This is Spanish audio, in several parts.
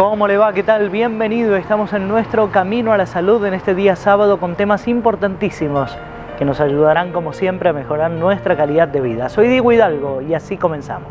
¿Cómo le va? ¿Qué tal? Bienvenido. Estamos en nuestro camino a la salud en este día sábado con temas importantísimos que nos ayudarán como siempre a mejorar nuestra calidad de vida. Soy Diego Hidalgo y así comenzamos.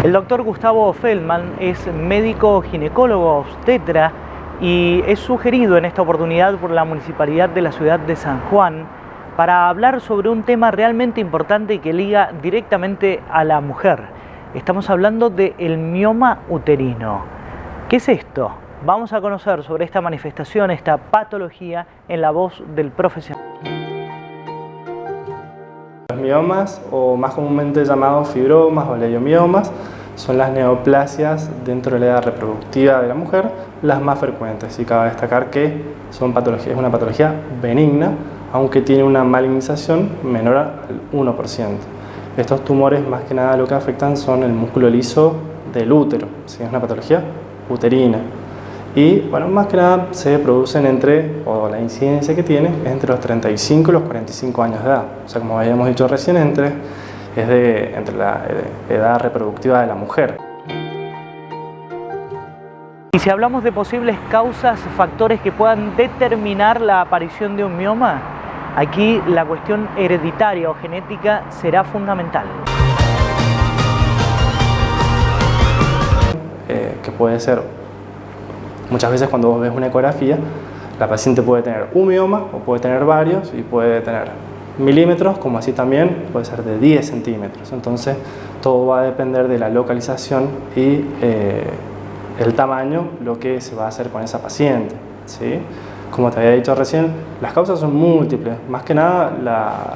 El doctor Gustavo Feldman es médico ginecólogo obstetra y es sugerido en esta oportunidad por la Municipalidad de la ciudad de San Juan para hablar sobre un tema realmente importante y que liga directamente a la mujer. Estamos hablando del mioma uterino. ¿Qué es esto? Vamos a conocer sobre esta manifestación, esta patología, en la voz del profesional. Los miomas, o más comúnmente llamados fibromas o leiomiomas, son las neoplasias dentro de la edad reproductiva de la mujer, las más frecuentes. Y cabe destacar que es una patología benigna, aunque tiene una malignización menor al 1%. Estos tumores más que nada lo que afectan son el músculo liso del útero, ¿sí? Es una patología uterina. Y bueno, más que nada se producen la incidencia que tiene es entre los 35 y los 45 años de edad. O sea, como habíamos dicho recién, entre la edad reproductiva de la mujer. Y si hablamos de posibles causas, factores que puedan determinar la aparición de un mioma, aquí la cuestión hereditaria o genética será fundamental. Que puede ser, muchas veces cuando vos ves una ecografía, la paciente puede tener un mioma o puede tener varios y puede tener milímetros, como así también puede ser de 10 centímetros. Entonces todo va a depender de la localización y el tamaño, lo que se va a hacer con esa paciente, ¿sí? Como te había dicho recién, las causas son múltiples. Más que nada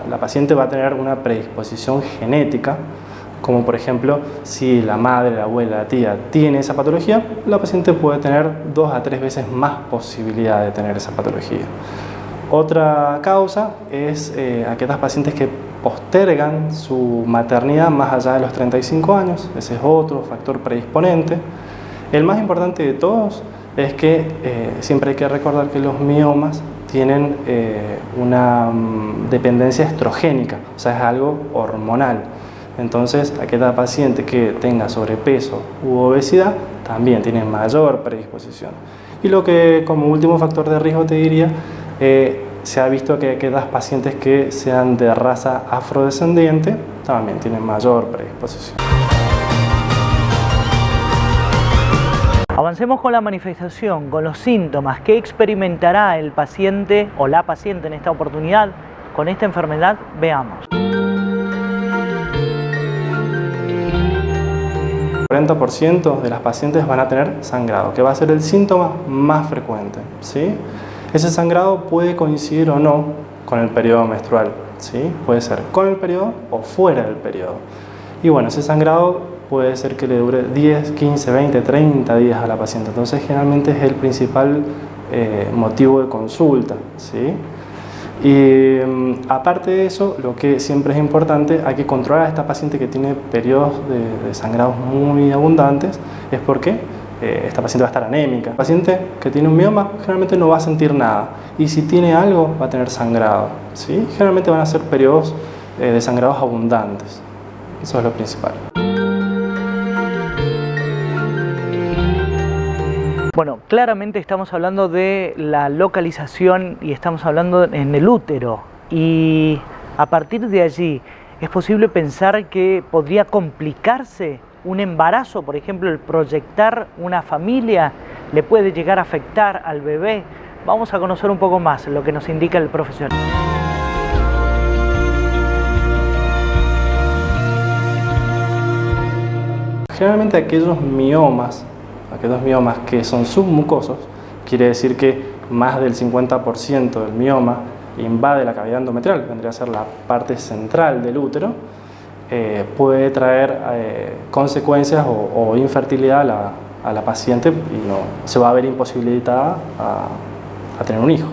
la paciente va a tener una predisposición genética, como por ejemplo si la madre, la abuela, la tía tiene esa patología, la paciente puede tener 2 a 3 veces más posibilidad de tener esa patología. Otra causa es aquellas pacientes que postergan su maternidad más allá de los 35 años, ese es otro factor predisponente. El más importante de todos es que siempre hay que recordar que los miomas tienen una dependencia estrogénica, o sea, es algo hormonal. Entonces, aquella paciente que tenga sobrepeso u obesidad también tiene mayor predisposición. Y lo que como último factor de riesgo te diría, se ha visto que aquellas pacientes que sean de raza afrodescendiente también tienen mayor predisposición. Avancemos con la manifestación, con los síntomas que experimentará el paciente o la paciente en esta oportunidad con esta enfermedad. Veamos. 40% de las pacientes van a tener sangrado, que va a ser el síntoma más frecuente, ¿sí? Ese sangrado puede coincidir o no con el periodo menstrual, ¿sí? Puede ser con el periodo o fuera del periodo. Y bueno, ese sangrado puede ser que le dure 10, 15, 20, 30 días a la paciente. Entonces, generalmente es el principal motivo de consulta, ¿sí? Y aparte de eso, lo que siempre es importante, hay que controlar a esta paciente que tiene periodos de sangrados muy abundantes, es porque esta paciente va a estar anémica. La paciente que tiene un mioma generalmente no va a sentir nada, y si tiene algo va a tener sangrado, ¿sí? Generalmente van a ser periodos de sangrados abundantes. Eso es lo principal. Bueno, claramente estamos hablando de la localización y estamos hablando en el útero, y a partir de allí ¿Es posible pensar que podría complicarse un embarazo? Por ejemplo, el proyectar una familia le puede llegar a afectar al bebé. Vamos a conocer un poco más lo que nos indica el profesional. Generalmente aquellos miomas que son submucosos, quiere decir que más del 50% del mioma invade la cavidad endometrial, vendría a ser la parte central del útero, puede traer consecuencias o infertilidad a la paciente y no, se va a ver imposibilitada a tener un hijo.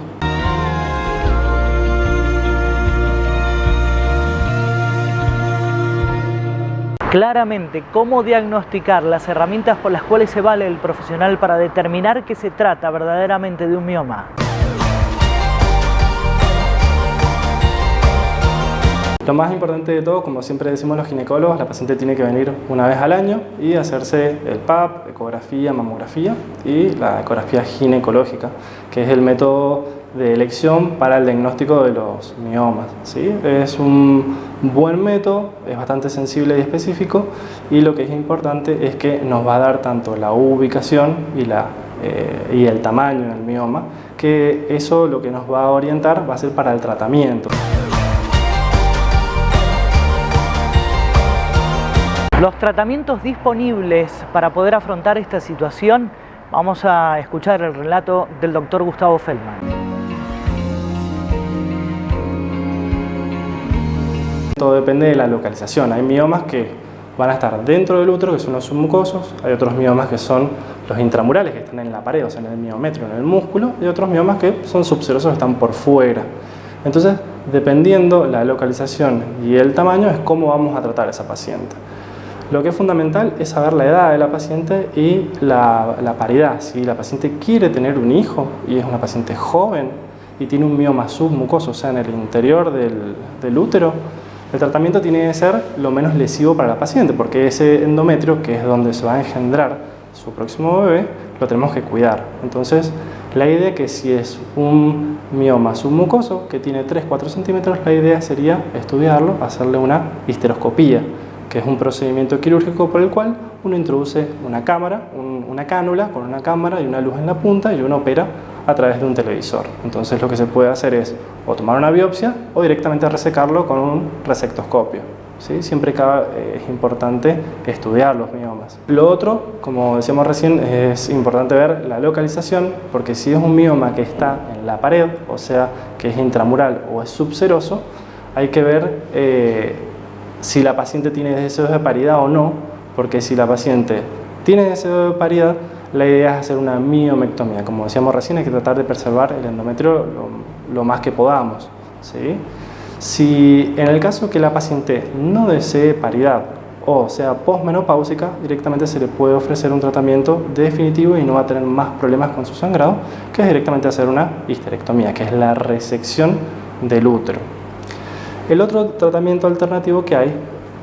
Claramente, ¿cómo diagnosticar las herramientas por las cuales se vale el profesional para determinar que se trata verdaderamente de un mioma? Lo más importante de todo, como siempre decimos los ginecólogos, la paciente tiene que venir una vez al año y hacerse el PAP, ecografía, mamografía y la ecografía ginecológica, que es el método de elección para el diagnóstico de los miomas, ¿sí? Es un buen método, es bastante sensible y específico, y lo que es importante es que nos va a dar tanto la ubicación y el tamaño del mioma, que eso lo que nos va a orientar va a ser para el tratamiento. Los tratamientos disponibles para poder afrontar esta situación, vamos a escuchar el relato del doctor Gustavo Feldman. Todo depende de la localización. Hay miomas que van a estar dentro del útero, que son los submucosos. Hay otros miomas que son los intramurales, que están en la pared, o sea, en el miometrio, en el músculo. Y otros miomas que son subserosos, que están por fuera. Entonces, dependiendo la localización y el tamaño, es cómo vamos a tratar a esa paciente. Lo que es fundamental es saber la edad de la paciente y la paridad. Si la paciente quiere tener un hijo y es una paciente joven y tiene un mioma submucoso, o sea, en el interior del útero, el tratamiento tiene que ser lo menos lesivo para la paciente, porque ese endometrio, que es donde se va a engendrar su próximo bebé, lo tenemos que cuidar. Entonces, la idea es que si es un mioma submucoso que tiene 3-4 centímetros, la idea sería estudiarlo, hacerle una histeroscopía, que es un procedimiento quirúrgico por el cual uno introduce una cámara, una cánula con una cámara y una luz en la punta, y uno opera a través de un televisor. Entonces lo que se puede hacer es o tomar una biopsia o directamente resecarlo con un resectoscopio, ¿sí? Siempre es importante estudiar los miomas. Lo otro, como decíamos recién, es importante ver la localización, porque si es un mioma que está en la pared, o sea, que es intramural o es subseroso, hay que ver si la paciente tiene deseos de paridad o no, porque si la paciente tiene deseo de paridad, la idea es hacer una miomectomía. Como decíamos recién, hay que tratar de preservar el endometrio lo más que podamos, ¿sí? Si en el caso que la paciente no desee paridad o sea posmenopáusica, directamente se le puede ofrecer un tratamiento definitivo y no va a tener más problemas con su sangrado, que es directamente hacer una histerectomía, que es la resección del útero. El otro tratamiento alternativo que hay,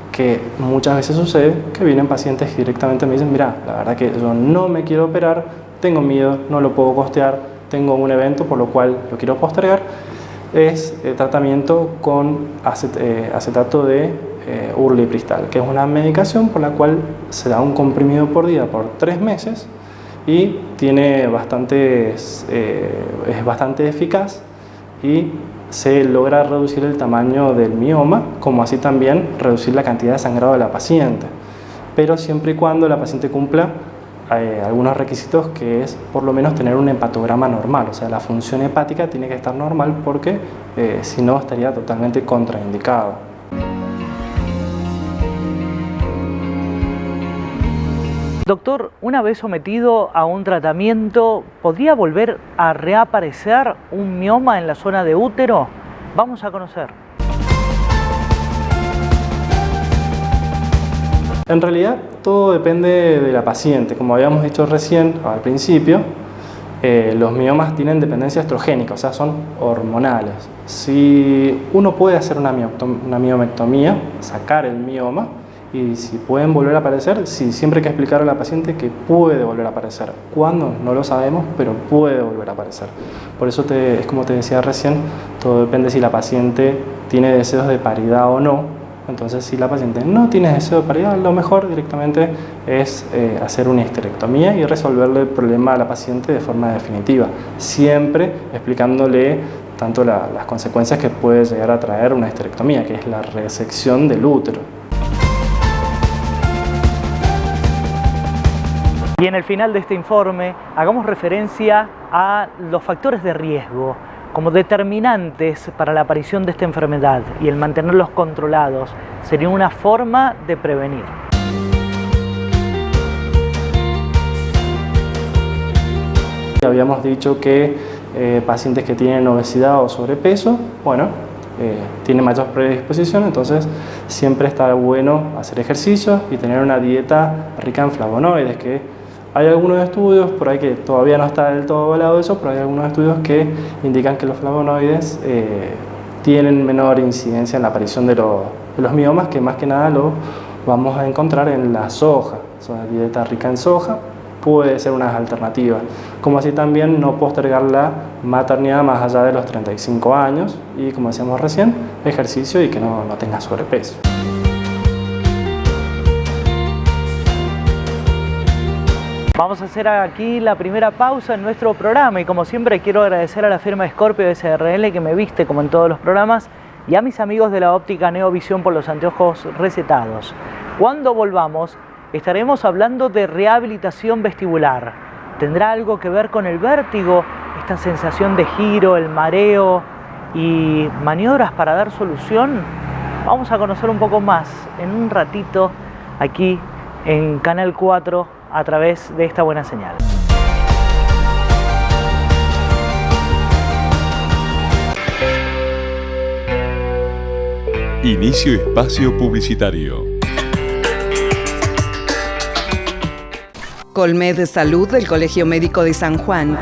que muchas veces sucede, que vienen pacientes y directamente me dicen: mira, la verdad que yo no me quiero operar, tengo miedo, no lo puedo costear, tengo un evento por lo cual lo quiero postergar, es el tratamiento con acetato de urlipristal, que es una medicación por la cual se da un comprimido por día por 3 meses y es bastante eficaz y se logra reducir el tamaño del mioma, como así también reducir la cantidad de sangrado de la paciente, pero siempre y cuando la paciente cumpla algunos requisitos, que es por lo menos tener un hepatograma normal, o sea, la función hepática tiene que estar normal, porque si no estaría totalmente contraindicado. Doctor, una vez sometido a un tratamiento, ¿podría volver a reaparecer un mioma en la zona de útero? Vamos a conocer. En realidad, todo depende de la paciente. Como habíamos dicho recién al principio, los miomas tienen dependencia estrogénica, o sea, son hormonales. Si uno puede hacer una miomectomía, sacar el mioma, y si pueden volver a aparecer, sí, siempre hay que explicarle a la paciente que puede volver a aparecer. ¿Cuándo? No lo sabemos, pero puede volver a aparecer. Por eso es como te decía recién, todo depende si la paciente tiene deseos de paridad o no, Entonces, si la paciente no tiene deseo de parir, lo mejor directamente es hacer una histerectomía y resolverle el problema a la paciente de forma definitiva, siempre explicándole tanto las consecuencias que puede llegar a traer una histerectomía, que es la resección del útero. Y en el final de este informe, hagamos referencia a los factores de riesgo como determinantes para la aparición de esta enfermedad, y el mantenerlos controlados sería una forma de prevenir. Habíamos dicho que pacientes que tienen obesidad o sobrepeso, tienen mayor predisposición, entonces siempre está bueno hacer ejercicio y tener una dieta rica en flavonoides, que hay algunos estudios, por ahí que todavía no está del todo avalado eso, pero hay algunos estudios que indican que los flavonoides tienen menor incidencia en la aparición de los miomas, que más que nada lo vamos a encontrar en la soja. La dieta rica en soja puede ser una alternativa, como así también no postergar la maternidad más allá de los 35 años y, como decíamos recién, ejercicio y que no tenga sobrepeso. Vamos a hacer aquí la primera pausa en nuestro programa y, como siempre, quiero agradecer a la firma Scorpio SRL que me viste como en todos los programas y a mis amigos de la óptica Neovisión por los anteojos recetados. Cuando volvamos estaremos hablando de rehabilitación vestibular. ¿Tendrá algo que ver con el vértigo, esta sensación de giro, el mareo y maniobras para dar solución? Vamos a conocer un poco más en un ratito aquí en Canal 4 a través de esta buena señal. Inicio espacio publicitario. Colmed Salud del Colegio Médico de San Juan.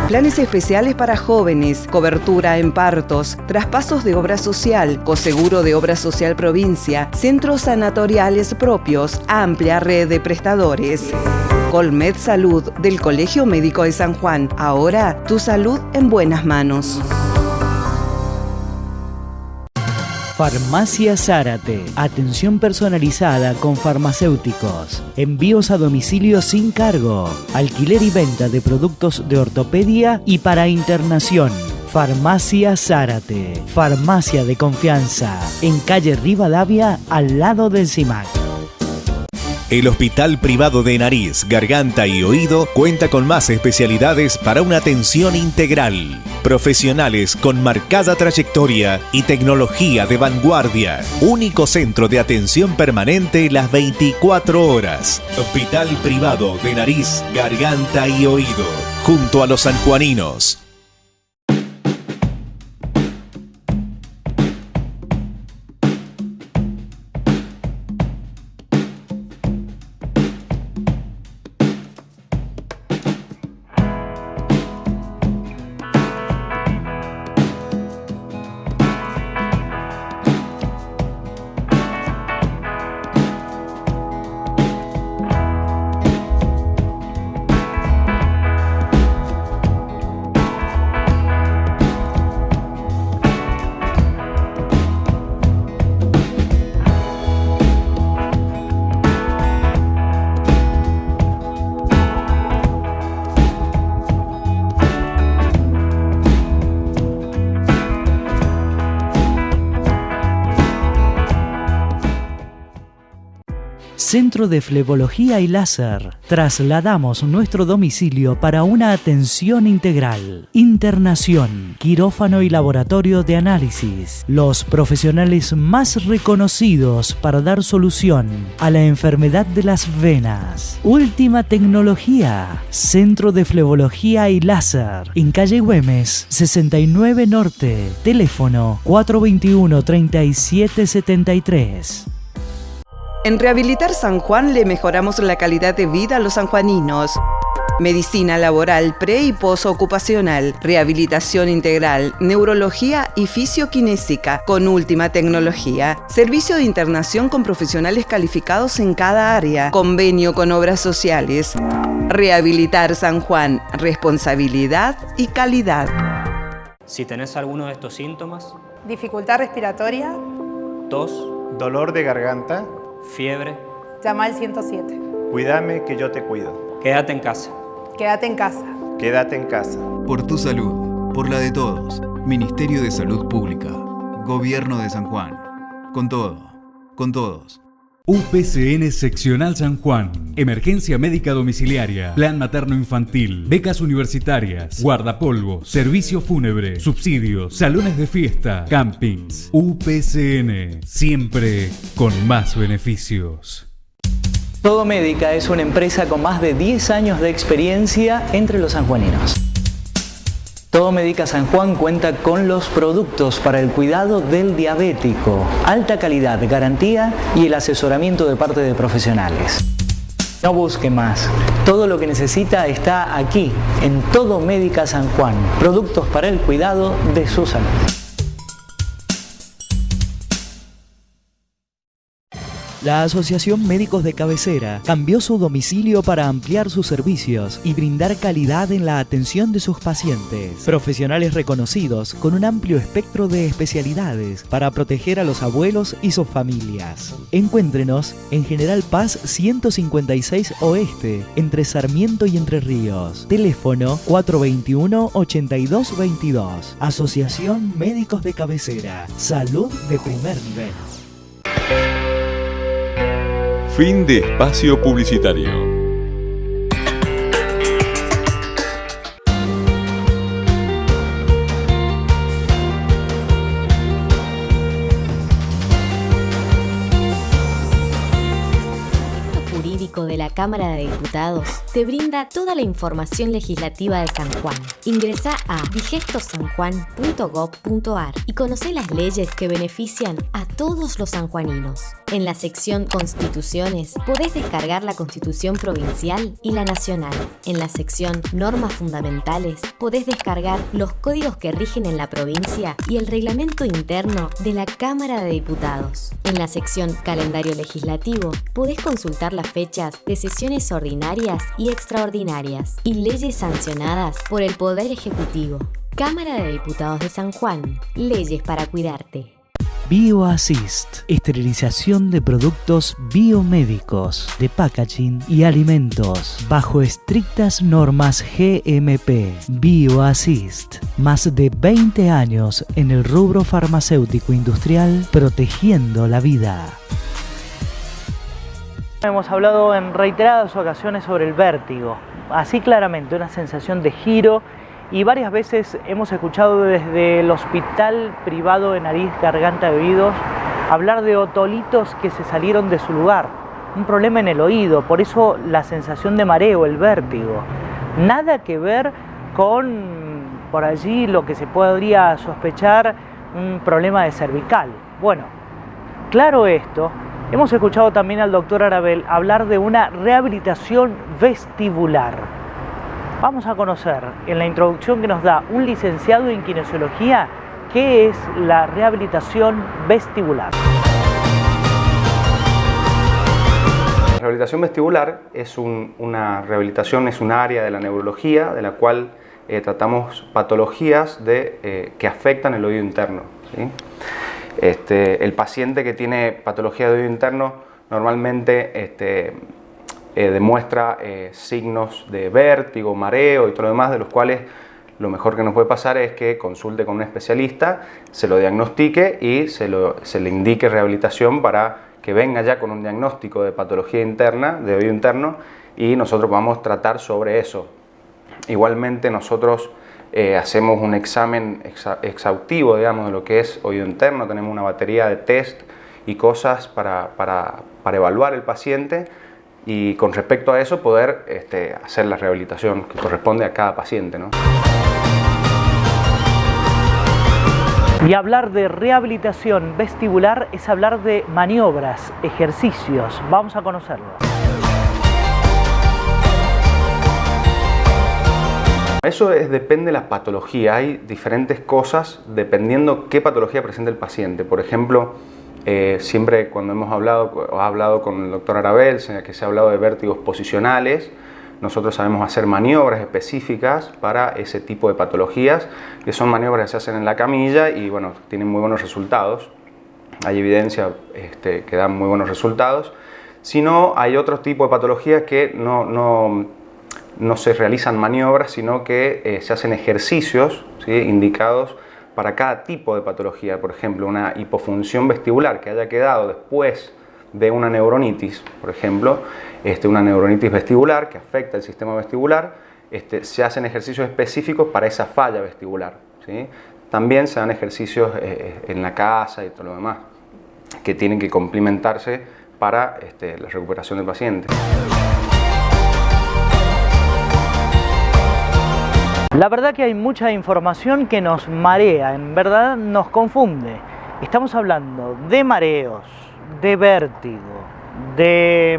Planes especiales para jóvenes, cobertura en partos, traspasos de obra social, coseguro de obra social provincia, centros sanatoriales propios, amplia red de prestadores. Colmed Salud del Colegio Médico de San Juan. Ahora tu salud en buenas manos. Farmacia Zárate. Atención personalizada con farmacéuticos. Envíos a domicilio sin cargo. Alquiler y venta de productos de ortopedia y para internación. Farmacia Zárate. Farmacia de confianza. En calle Rivadavia, al lado del CIMAC. El Hospital Privado de Nariz, Garganta y Oído cuenta con más especialidades para una atención integral. Profesionales con marcada trayectoria y tecnología de vanguardia. Único centro de atención permanente las 24 horas. Hospital Privado de Nariz, Garganta y Oído. Junto a los sanjuaninos. Centro de Flebología y Láser. Trasladamos nuestro domicilio para una atención integral. Internación, quirófano y laboratorio de análisis. Los profesionales más reconocidos para dar solución a la enfermedad de las venas. Última tecnología. Centro de Flebología y Láser. En calle Güemes, 69 Norte. Teléfono 421-3773. En Rehabilitar San Juan le mejoramos la calidad de vida a los sanjuaninos. Medicina laboral pre- y posocupacional, rehabilitación integral, neurología y fisioquinésica con última tecnología, servicio de internación con profesionales calificados en cada área, convenio con obras sociales. Rehabilitar San Juan, responsabilidad y calidad. Si tenés alguno de estos síntomas, dificultad respiratoria, tos, dolor de garganta, fiebre. Llama al 107. cuídame que yo te cuido. Quédate en casa. Quédate en casa. Quédate en casa. Por tu salud, por la de todos. Ministerio de Salud Pública. Gobierno de San Juan. Con todo, con todos. UPCN Seccional San Juan. Emergencia médica domiciliaria. Plan materno-infantil. Becas universitarias. Guardapolvo. Servicio fúnebre. Subsidios. Salones de fiesta. Campings. UPCN. Siempre con más beneficios. Todo Médica es una empresa con más de 10 años de experiencia entre los sanjuaninos. Todo Médica San Juan cuenta con los productos para el cuidado del diabético, alta calidad, garantía y el asesoramiento de parte de profesionales. No busque más, todo lo que necesita está aquí, en Todo Médica San Juan, productos para el cuidado de su salud. La Asociación Médicos de Cabecera cambió su domicilio para ampliar sus servicios y brindar calidad en la atención de sus pacientes. Profesionales reconocidos con un amplio espectro de especialidades para proteger a los abuelos y sus familias. Encuéntrenos en General Paz 156 Oeste, entre Sarmiento y Entre Ríos. Teléfono 421-8222. Asociación Médicos de Cabecera. Salud de primer nivel. Fin de espacio publicitario. De la Cámara de Diputados te brinda toda la información legislativa de San Juan. Ingresá a digestosanjuan.gov.ar y conocé las leyes que benefician a todos los sanjuaninos. En la sección Constituciones podés descargar la Constitución Provincial y la Nacional. En la sección Normas Fundamentales podés descargar los códigos que rigen en la provincia y el reglamento interno de la Cámara de Diputados. En la sección Calendario Legislativo podés consultar las fechas de sesiones ordinarias y extraordinarias y leyes sancionadas por el Poder Ejecutivo. Cámara de Diputados de San Juan. Leyes para cuidarte. BioAssist, esterilización de productos biomédicos, de packaging y alimentos, bajo estrictas normas GMP. BioAssist, más de 20 años en el rubro farmacéutico industrial, protegiendo la vida. Hemos hablado en reiteradas ocasiones sobre el vértigo, así claramente una sensación de giro, y varias veces hemos escuchado desde el Hospital Privado de Nariz, Garganta y Oídos hablar de otolitos que se salieron de su lugar, un problema en el oído, por eso la sensación de mareo, el vértigo. Nada que ver con por allí lo que se podría sospechar un problema de cervical. Bueno, claro esto. Hemos escuchado también al doctor Arabel hablar de una rehabilitación vestibular. Vamos a conocer en la introducción que nos da un licenciado en kinesiología qué es la rehabilitación vestibular. La rehabilitación vestibular es una rehabilitación, es un área de la neurología de la cual tratamos patologías que afectan el oído interno, ¿sí? El paciente que tiene patología de oído interno normalmente demuestra signos de vértigo, mareo y todo lo demás, de los cuales lo mejor que nos puede pasar es que consulte con un especialista, se lo diagnostique y se le indique rehabilitación para que venga ya con un diagnóstico de patología interna, de oído interno, y nosotros vamos a tratar sobre eso. Igualmente nosotros hacemos un examen exhaustivo, digamos, de lo que es oído interno. Tenemos una batería de test y cosas para evaluar el paciente y con respecto a eso poder hacer la rehabilitación que corresponde a cada paciente, ¿no? Y hablar de rehabilitación vestibular es hablar de maniobras, ejercicios. Vamos a conocerlo. Eso depende de la patología. Hay diferentes cosas dependiendo qué patología presenta el paciente. Por ejemplo, siempre cuando hemos hablado con el doctor Arabel, que se ha hablado de vértigos posicionales, nosotros sabemos hacer maniobras específicas para ese tipo de patologías, que son maniobras que se hacen en la camilla y bueno, tienen muy buenos resultados. hay evidencia que da muy buenos resultados, sino hay otro tipo de patologías que no se realizan maniobras, sino que se hacen ejercicios, ¿sí?, indicados para cada tipo de patología. Por ejemplo, una hipofunción vestibular que haya quedado después de una neuronitis, por ejemplo, una neuronitis vestibular que afecta el sistema vestibular, se hacen ejercicios específicos para esa falla vestibular, ¿sí? También se dan ejercicios en la casa y todo lo demás, que tienen que complementarse para la recuperación del paciente. La verdad que hay mucha información que nos marea, en verdad nos confunde. Estamos hablando de mareos, de vértigo, de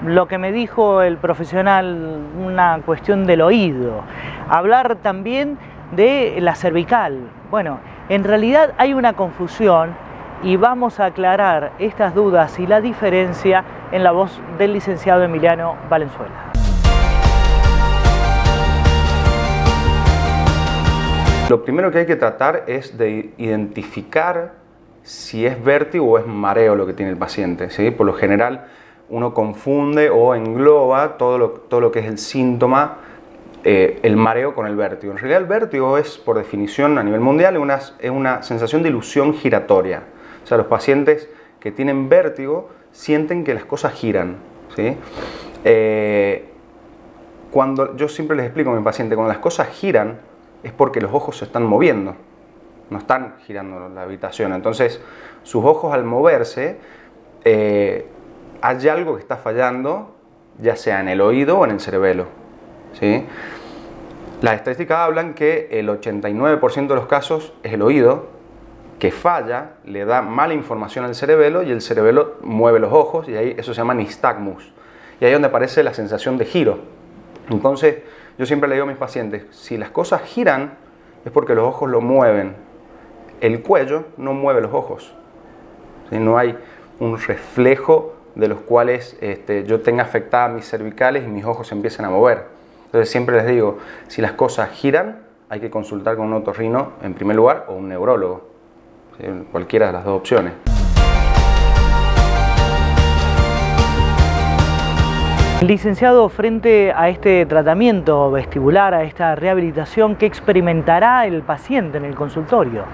lo que me dijo el profesional, una cuestión del oído. Hablar también de la cervical. Bueno, en realidad hay una confusión y vamos a aclarar estas dudas y la diferencia en la voz del licenciado Emiliano Valenzuela. Lo primero que hay que tratar es de identificar si es vértigo o es mareo lo que tiene el paciente, ¿sí? Por lo general uno confunde o engloba todo lo que es el síntoma, el mareo con el vértigo. En realidad el vértigo es, por definición a nivel mundial, es una sensación de ilusión giratoria. O sea, los pacientes que tienen vértigo sienten que las cosas giran, ¿sí? Yo siempre les explico a mi paciente, cuando las cosas giran es porque los ojos se están moviendo, no están girando la habitación. Entonces, sus ojos al moverse, hay algo que está fallando, ya sea en el oído o en el cerebelo, ¿sí? Las estadísticas hablan que el 89% de los casos es el oído que falla, le da mala información al cerebelo y el cerebelo mueve los ojos y ahí eso se llama nistagmus. Y ahí es donde aparece la sensación de giro. Entonces, yo siempre le digo a mis pacientes, si las cosas giran es porque los ojos lo mueven. El cuello no mueve los ojos, ¿sí? No hay un reflejo de los cuales yo tenga afectadas mis cervicales y mis ojos se empiezan a mover. Entonces siempre les digo, si las cosas giran, hay que consultar con un otorrino en primer lugar o un neurólogo, ¿sí? Cualquiera de las dos opciones. Licenciado, frente a este tratamiento vestibular, a esta rehabilitación, ¿qué experimentará el paciente en el consultorio?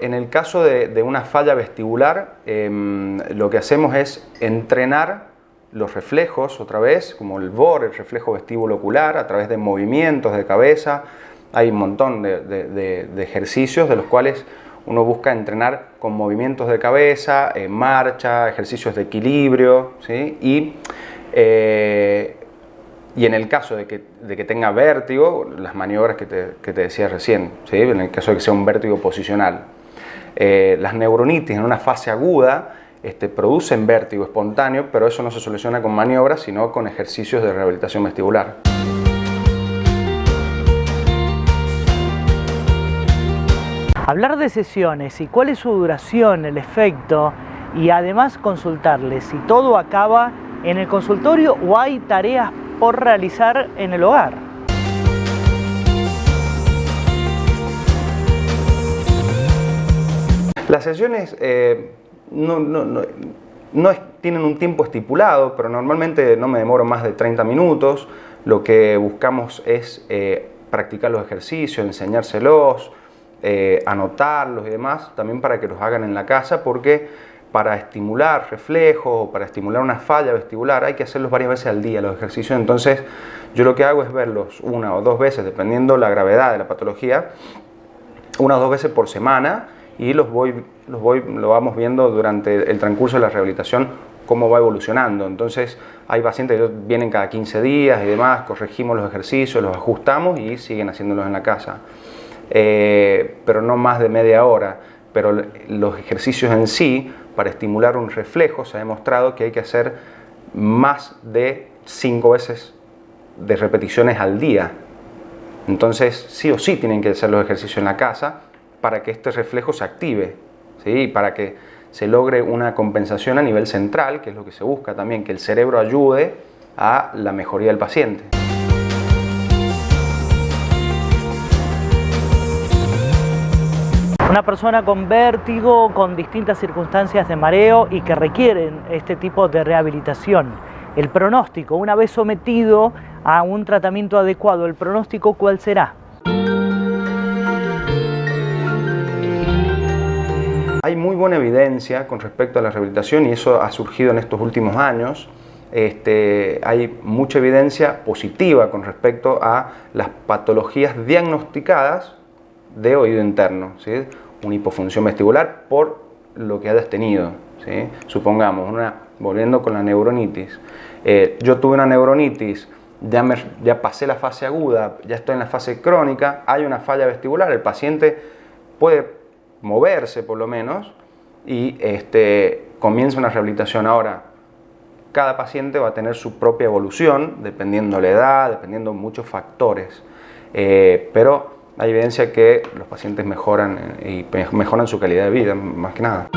En el caso de una falla vestibular, lo que hacemos es entrenar los reflejos otra vez, como el VOR, el reflejo vestíbulo ocular, a través de movimientos de cabeza. Hay un montón de ejercicios de los cuales uno busca entrenar con movimientos de cabeza, marcha, ejercicios de equilibrio, ¿sí? Y en el caso de que tenga vértigo, las maniobras que te decía recién, ¿sí? En el caso de que sea un vértigo posicional. Las neuronitis en una fase aguda producen vértigo espontáneo, pero eso no se soluciona con maniobras, sino con ejercicios de rehabilitación vestibular. Hablar de sesiones y cuál es su duración, el efecto, y además consultarle si todo acaba en el consultorio o hay tareas por realizar en el hogar. Las sesiones tienen un tiempo estipulado, pero normalmente no me demoro más de 30 minutos. Lo que buscamos es practicar los ejercicios, enseñárselos, anotarlos y demás, también para que los hagan en la casa, porque para estimular reflejos o para estimular una falla vestibular hay que hacerlos varias veces al día los ejercicios. Entonces yo lo que hago es verlos una o dos veces, dependiendo la gravedad de la patología, una o dos veces por semana, y lo vamos viendo durante el transcurso de la rehabilitación cómo va evolucionando. Entonces hay pacientes que vienen cada 15 días y demás, corregimos los ejercicios, los ajustamos y siguen haciéndolos en la casa. Pero no más de media hora. Pero los ejercicios en sí, para estimular un reflejo, se ha demostrado que hay que hacer más de 5 veces de repeticiones al día. Entonces sí o sí tienen que hacer los ejercicios en la casa para que este reflejo se active, ¿sí? Y para que se logre una compensación a nivel central, que es lo que se busca también, que el cerebro ayude a la mejoría del paciente. Una persona con vértigo, con distintas circunstancias de mareo y que requieren este tipo de rehabilitación. El pronóstico, una vez sometido a un tratamiento adecuado, ¿el pronóstico cuál será? Hay muy buena evidencia con respecto a la rehabilitación y eso ha surgido en estos últimos años. Hay mucha evidencia positiva con respecto a las patologías diagnosticadas de oído interno, ¿sí? Una hipofunción vestibular por lo que hayas tenido, ¿sí? Supongamos, volviendo con la neuronitis, yo tuve una neuronitis, ya pasé la fase aguda, ya estoy en la fase crónica, hay una falla vestibular, el paciente puede moverse por lo menos y comienza una rehabilitación. Ahora, cada paciente va a tener su propia evolución, dependiendo la edad, dependiendo muchos factores, pero hay evidencia que los pacientes mejoran y mejoran su calidad de vida, más que nada.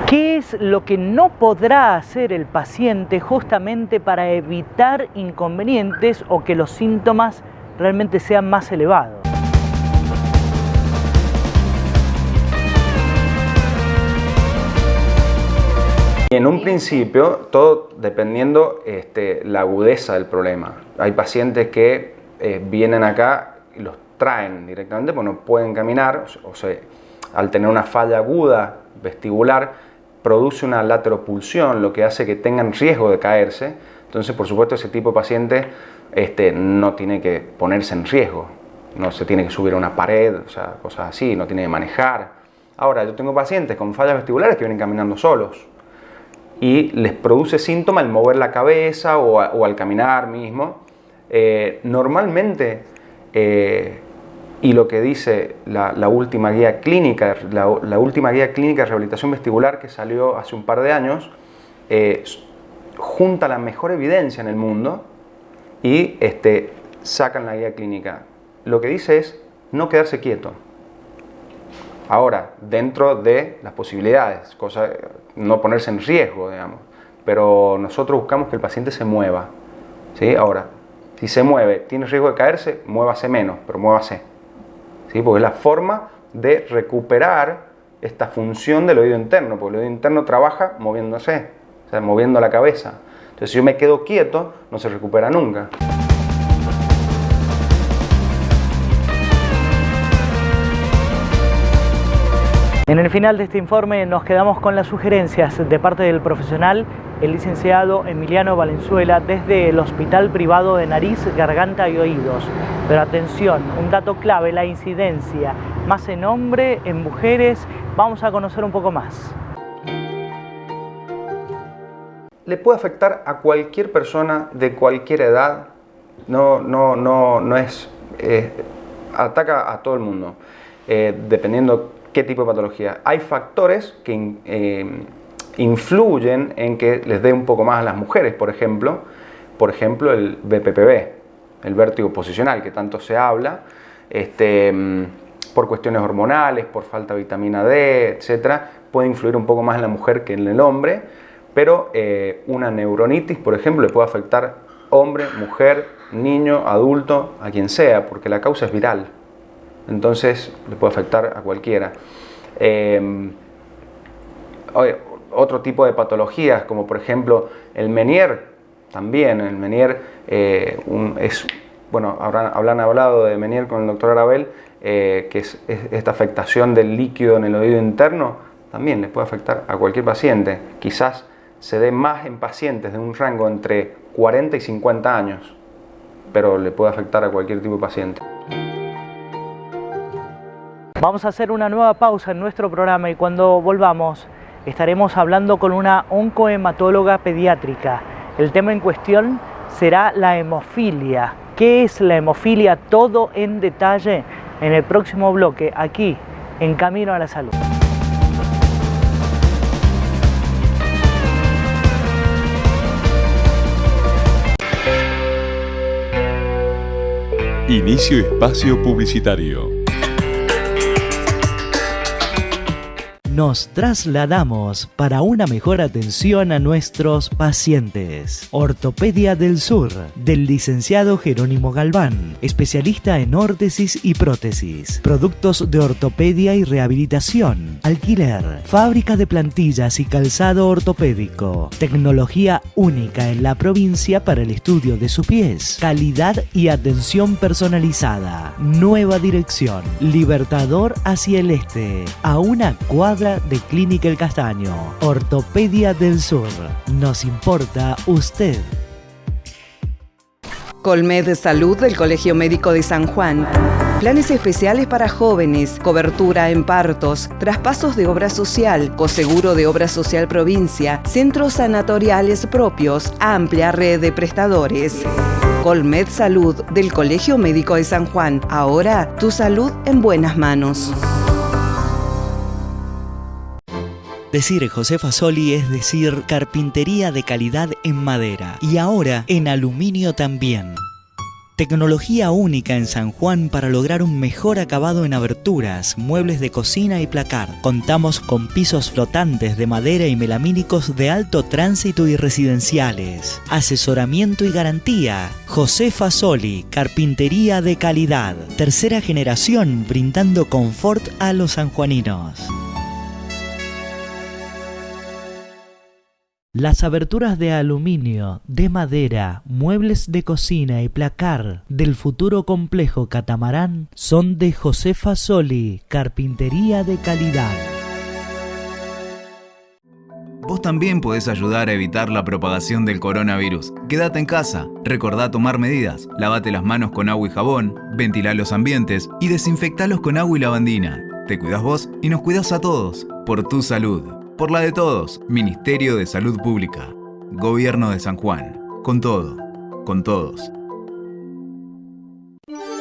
¿Qué es lo que no podrá hacer el paciente justamente para evitar inconvenientes o que los síntomas realmente sean más elevados? En un principio, todo dependiendo la agudeza del problema. Hay pacientes que vienen acá y los traen directamente porque no pueden caminar, o sea, al tener una falla aguda vestibular, produce una lateropulsión, lo que hace que tengan riesgo de caerse. Entonces, por supuesto, ese tipo de paciente no tiene que ponerse en riesgo, no se tiene que subir a una pared, o sea, cosas así, no tiene que manejar. Ahora, yo tengo pacientes con fallas vestibulares que vienen caminando solos y les produce síntoma el mover la cabeza o al caminar mismo. Normalmente, y lo que dice la última guía clínica, la última guía clínica de rehabilitación vestibular que salió hace un par de años, junta la mejor evidencia en el mundo y sacan la guía clínica. Lo que dice es no quedarse quieto. Ahora, dentro de las posibilidades, no ponerse en riesgo, digamos. Pero nosotros buscamos que el paciente se mueva, ¿sí? Ahora, si se mueve, tiene riesgo de caerse, muévase menos, pero muévase, ¿sí? Porque es la forma de recuperar esta función del oído interno, porque el oído interno trabaja moviéndose, o sea, moviendo la cabeza. Entonces, si yo me quedo quieto, no se recupera nunca. En el final de este informe nos quedamos con las sugerencias de parte del profesional, el licenciado Emiliano Valenzuela, desde el Hospital Privado de Nariz, Garganta y Oídos. Pero atención, un dato clave, la incidencia, más en hombre, en mujeres. Vamos a conocer un poco más. Le puede afectar a cualquier persona de cualquier edad, ataca a todo el mundo, dependiendo qué tipo de patología. Hay factores que influyen en que les dé un poco más a las mujeres, por ejemplo el BPPV, el vértigo posicional, que tanto se habla, por cuestiones hormonales, por falta de vitamina D, etc., puede influir un poco más en la mujer que en el hombre, pero una neuronitis, por ejemplo, le puede afectar hombre, mujer, niño, adulto, a quien sea, porque la causa es viral. Entonces le puede afectar a cualquiera. Otro tipo de patologías, como por ejemplo el Meniere, también el Meniere habrán hablado de Meniere con el doctor Arabel, que es esta afectación del líquido en el oído interno, también le puede afectar a cualquier paciente. Quizás se dé más en pacientes de un rango entre 40 y 50 años, pero le puede afectar a cualquier tipo de paciente. Vamos a hacer una nueva pausa en nuestro programa y cuando volvamos estaremos hablando con una oncohematóloga pediátrica. El tema en cuestión será la hemofilia. ¿Qué es la hemofilia? Todo en detalle en el próximo bloque, aquí en Camino a la Salud. Inicio espacio publicitario. nos trasladamos para una mejor atención a nuestros pacientes. Ortopedia del Sur, del licenciado Jerónimo Galván, especialista en órtesis y prótesis, productos de ortopedia y rehabilitación, alquiler, fábrica de plantillas y calzado ortopédico, tecnología única en la provincia para el estudio de sus pies, calidad y atención personalizada. Nueva dirección, Libertador hacia el este, a una cuadra de Clínica El Castaño. Ortopedia del Sur, nos importa usted. Colmed Salud del Colegio Médico de San Juan. Planes especiales para jóvenes, cobertura en partos, traspasos de obra social, coseguro de obra social provincia, centros sanatoriales propios, amplia red de prestadores. Colmed Salud del Colegio Médico de San Juan. Ahora tu salud en buenas manos. Decir José Fasoli es decir carpintería de calidad en madera y ahora en aluminio también. Tecnología única en San Juan para lograr un mejor acabado en aberturas, muebles de cocina y placar. Contamos con pisos flotantes de madera y melamínicos de alto tránsito y residenciales. Asesoramiento y garantía. José Fasoli, carpintería de calidad. Tercera generación brindando confort a los sanjuaninos. Las aberturas de aluminio, de madera, muebles de cocina y placar del futuro complejo Catamarán son de José Fasoli, carpintería de calidad. Vos también podés ayudar a evitar la propagación del coronavirus. Quédate en casa, recordá tomar medidas, lavate las manos con agua y jabón, ventilá los ambientes y desinfectalos con agua y lavandina. Te cuidás vos y nos cuidás a todos, por tu salud. Por la de todos, Ministerio de Salud Pública, Gobierno de San Juan, con todo, con todos.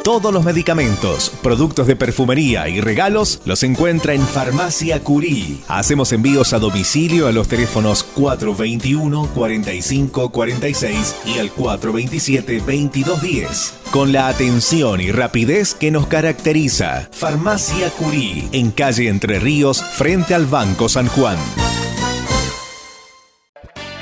Todos los medicamentos, productos de perfumería y regalos los encuentra en Farmacia Curí. Hacemos envíos a domicilio a los teléfonos 421-4546 y al 427-2210. Con la atención y rapidez que nos caracteriza. Farmacia Curí, en calle Entre Ríos, frente al Banco San Juan.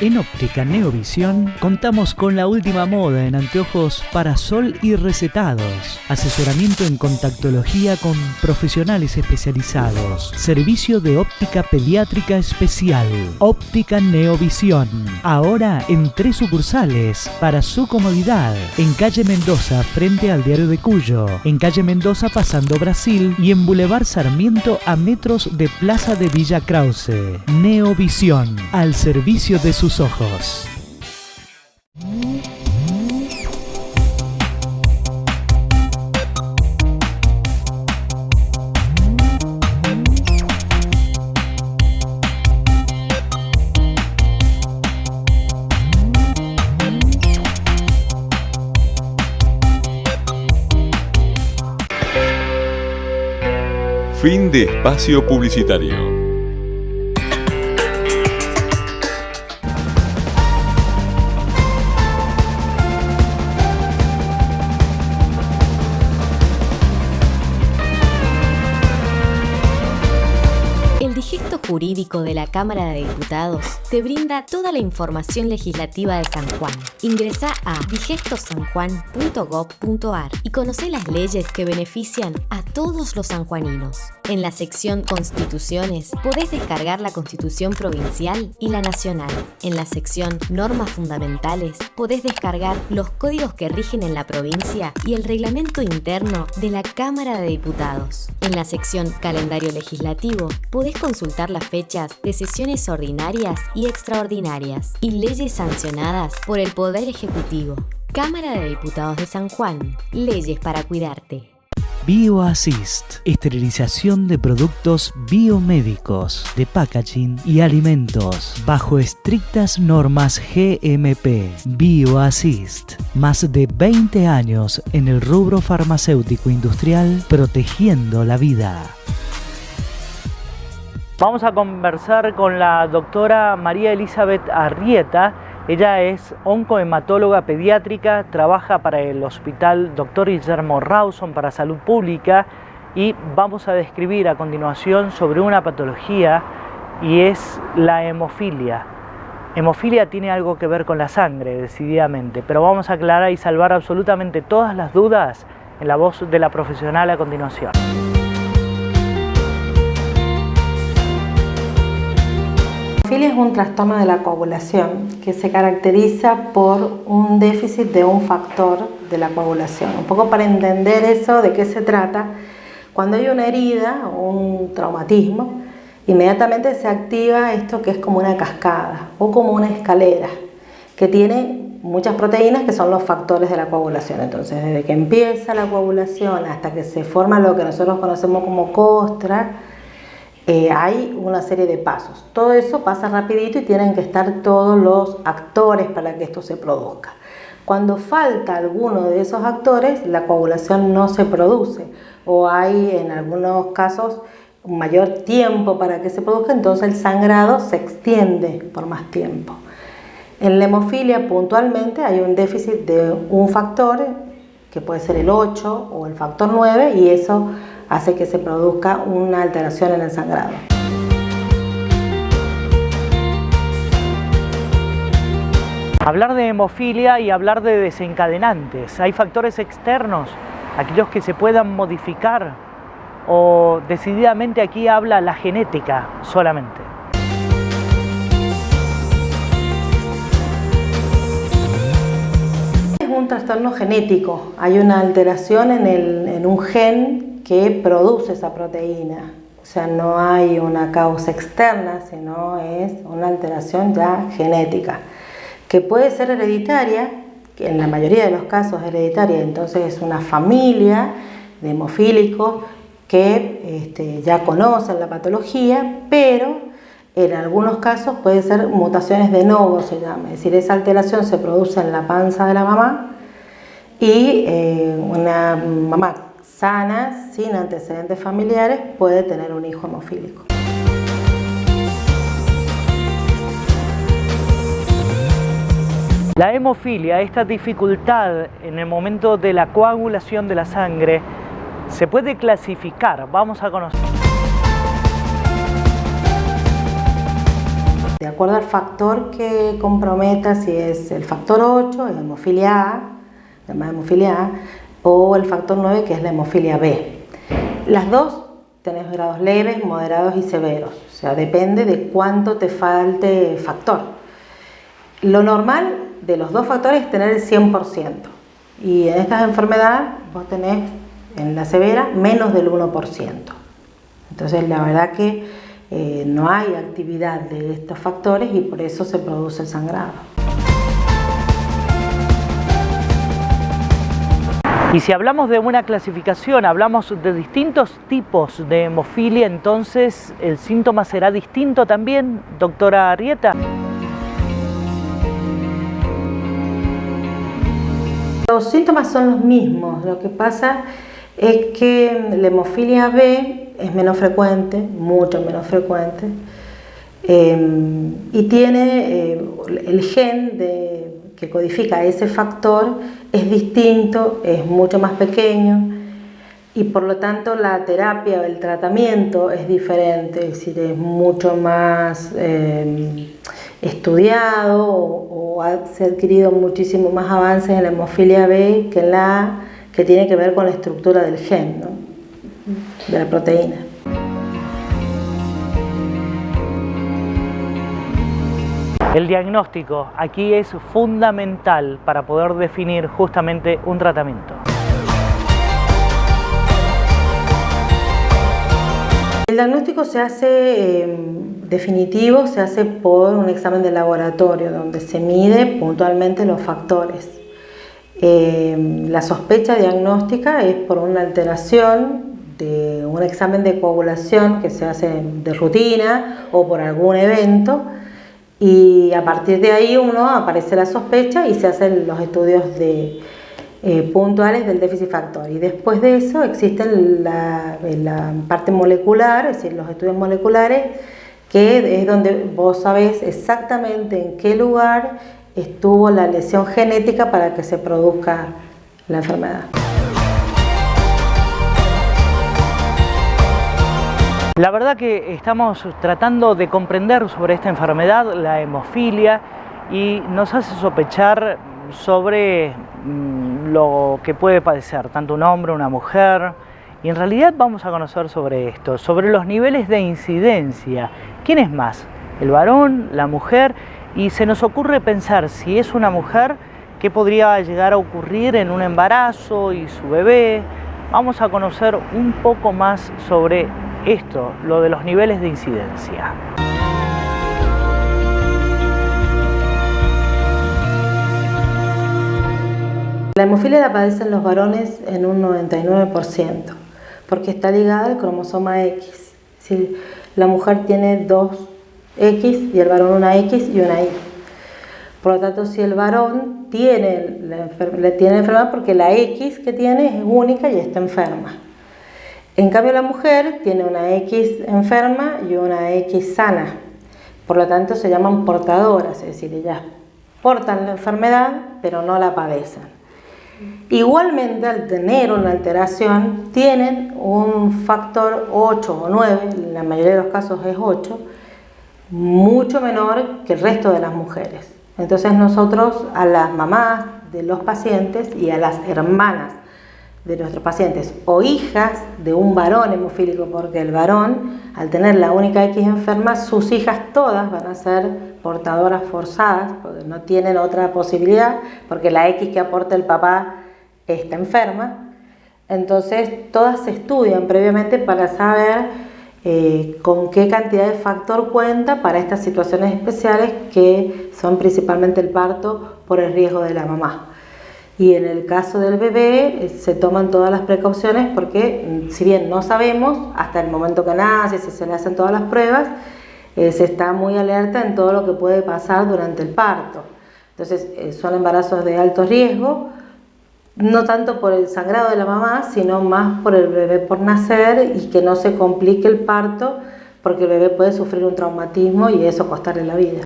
En Óptica Neovisión contamos con la última moda en anteojos para sol y recetados, asesoramiento en contactología con profesionales especializados, servicio de óptica pediátrica especial, Óptica Neovisión, ahora en 3 sucursales para su comodidad, en calle Mendoza frente al Diario de Cuyo, en calle Mendoza pasando Brasil y en Boulevard Sarmiento a metros de Plaza de Villa Krause. Neovisión, al servicio de sus ojos. Fin de espacio publicitario. Jurídico de la Cámara de Diputados te brinda toda la información legislativa de San Juan. Ingresá a digestosanjuan.gov.ar y conocé las leyes que benefician a todos los sanjuaninos. En la sección Constituciones podés descargar la Constitución Provincial y la Nacional. En la sección Normas Fundamentales podés descargar los códigos que rigen en la provincia y el reglamento interno de la Cámara de Diputados. En la sección Calendario Legislativo podés consultar las fechas de sesiones ordinarias y extraordinarias y leyes sancionadas por el Poder Ejecutivo. Cámara de Diputados de San Juan. Leyes para cuidarte. BioAssist, esterilización de productos biomédicos, de packaging y alimentos, bajo estrictas normas GMP. BioAssist, más de 20 años en el rubro farmacéutico industrial, protegiendo la vida. Vamos a conversar con la doctora María Elizabeth Arrieta. Ella es oncohematóloga pediátrica, trabaja para el Hospital Dr. Guillermo Rawson para Salud Pública y vamos a describir a continuación sobre una patología y es la hemofilia. Hemofilia tiene algo que ver con la sangre, decididamente, pero vamos a aclarar y salvar absolutamente todas las dudas en la voz de la profesional a continuación. La hemofilia es un trastorno de la coagulación que se caracteriza por un déficit de un factor de la coagulación. Un poco para entender eso, de qué se trata, cuando hay una herida o un traumatismo, inmediatamente se activa esto que es como una cascada o como una escalera que tiene muchas proteínas que son los factores de la coagulación. Entonces, desde que empieza la coagulación hasta que se forma lo que nosotros conocemos como costra, hay una serie de pasos. Todo eso pasa rapidito y tienen que estar todos los actores para que esto se produzca. Cuando falta alguno de esos actores, la coagulación no se produce o hay en algunos casos un mayor tiempo para que se produzca, entonces el sangrado se extiende por más tiempo. En la hemofilia puntualmente hay un déficit de un factor que puede ser el 8 o el factor 9 y eso hace que se produzca una alteración en el sangrado. Hablar de hemofilia y hablar de desencadenantes. ¿Hay factores externos, aquellos que se puedan modificar? ¿O decididamente aquí habla la genética solamente? Es un trastorno genético. Hay una alteración en un gen que produce esa proteína. O sea, no hay una causa externa, sino es una alteración ya genética, que puede ser hereditaria, que en la mayoría de los casos es hereditaria, entonces es una familia de hemofílicos que ya conocen la patología, pero en algunos casos puede ser mutaciones de novo, se llama, es decir, esa alteración se produce en la panza de la mamá y una mamá sana, sin antecedentes familiares, puede tener un hijo hemofílico. La hemofilia, esta dificultad en el momento de la coagulación de la sangre, se puede clasificar. Vamos a conocer. De acuerdo al factor que comprometa, si es el factor 8, es hemofilia A, llamada hemofilia A, o el factor 9, que es la hemofilia B. Las dos tenés grados leves, moderados y severos, o sea, depende de cuánto te falte factor. Lo normal de los dos factores es tener el 100%, y en estas enfermedades vos tenés, en la severa, menos del 1%. Entonces, la verdad que no hay actividad de estos factores y por eso se produce el sangrado. Y si hablamos de una clasificación, hablamos de distintos tipos de hemofilia, entonces el síntoma será distinto también, doctora Arrieta. Los síntomas son los mismos, lo que pasa es que la hemofilia B es menos frecuente, mucho menos frecuente, y tiene el gen que codifica ese factor es distinto, es mucho más pequeño y por lo tanto la terapia o el tratamiento es diferente, es decir, es mucho más estudiado o se ha adquirido muchísimo más avances en la hemofilia B que en la A, que tiene que ver con la estructura del gen, ¿no? De la proteína. El diagnóstico aquí es fundamental para poder definir justamente un tratamiento. El diagnóstico se hace definitivo, se hace por un examen de laboratorio donde se mide puntualmente los factores. La sospecha diagnóstica es por una alteración de un examen de coagulación que se hace de rutina o por algún evento, y a partir de ahí aparece la sospecha y se hacen los estudios puntuales del déficit factor, y después de eso existen la parte molecular, es decir, los estudios moleculares, que es donde vos sabés exactamente en qué lugar estuvo la lesión genética para que se produzca la enfermedad. La verdad que estamos tratando de comprender sobre esta enfermedad, la hemofilia, y nos hace sospechar sobre lo que puede padecer tanto un hombre, una mujer, y en realidad vamos a conocer sobre esto, sobre los niveles de incidencia. ¿Quién es más? ¿El varón? ¿La mujer? Y se nos ocurre pensar, si es una mujer, ¿qué podría llegar a ocurrir en un embarazo y su bebé? Vamos a conocer un poco más sobre esto, lo de los niveles de incidencia. La hemofilia la padecen los varones en un 99%, porque está ligada al cromosoma X. Es decir, la mujer tiene 2 X y el varón una X y una Y. Por lo tanto, si el varón tiene la enfermedad, porque la X que tiene es única y está enferma. En cambio, la mujer tiene una X enferma y una X sana. Por lo tanto, se llaman portadoras, es decir, ellas portan la enfermedad, pero no la padecen. Igualmente, al tener una alteración, tienen un factor 8 o 9, en la mayoría de los casos es 8, mucho menor que el resto de las mujeres. Entonces nosotros a las mamás de los pacientes y a las hermanas de nuestros pacientes o hijas de un varón hemofílico, porque el varón, al tener la única X enferma, sus hijas todas van a ser portadoras forzadas, porque no tienen otra posibilidad, porque la X que aporta el papá está enferma. Entonces todas se estudian previamente para saber con qué cantidad de factor cuenta para estas situaciones especiales, que son principalmente el parto por el riesgo de la mamá. Y en el caso del bebé se toman todas las precauciones, porque si bien no sabemos hasta el momento que nace, si se le hacen todas las pruebas, se está muy alerta en todo lo que puede pasar durante el parto. Entonces son embarazos de alto riesgo, no tanto por el sangrado de la mamá, sino más por el bebé por nacer, y que no se complique el parto, porque el bebé puede sufrir un traumatismo y eso costarle la vida.